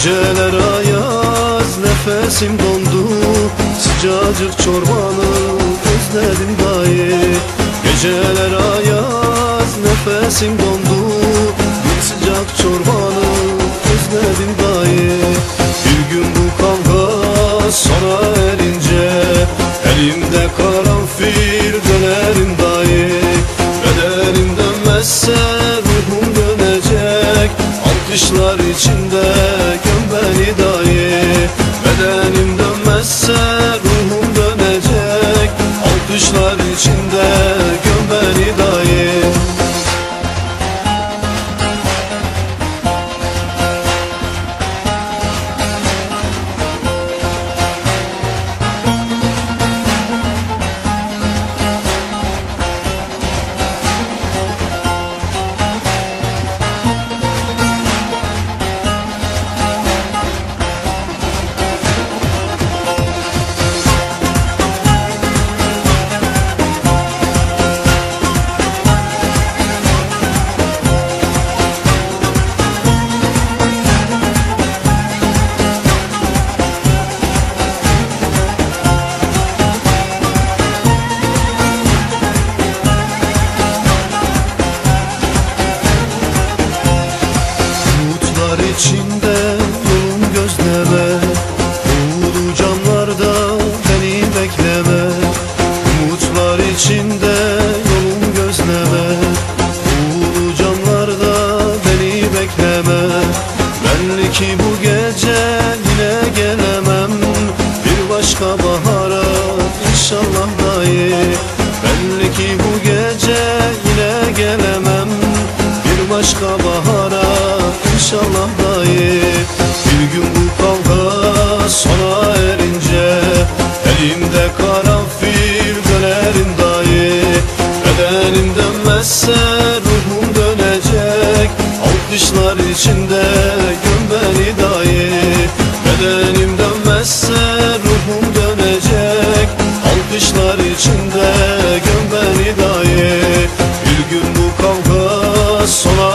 Geceler ayaz, nefesim dondu. Sıcacık çorbanı özledim dayı. Geceler ayaz, nefesim dondu. Bir sıcak çorbanı özledim dayı. Bir gün bu kavga sona erince elimde karanfil dönerim dayı. Bedenim dönmezse ruhum dönecek. Alkışlar içinde göm beni dayı. Bedenim dönmezse ruhum dönecek. Alkışlar içinde göm beni dayı. İçinde yolum gözleme, uğurlu camlarda beni bekleme. Umutlar içinde yolum gözleme, uğurlu camlarda beni bekleme. Belli ki bu gece yine gelemem, bir başka bahara inşallah dayı. Belli ki bu gece yine gelemem, bir başka bahara İnşallah dayı. Bir gün bu kavga sona erince elimde karanfil dönerim dayı. Bedenim dönmezse ruhum dönecek. Alkışlar içinde göm beni dayı. Bedenim dönmezse ruhum dönecek. Alkışlar içinde göm beni dayı. Bir gün bu kavga sona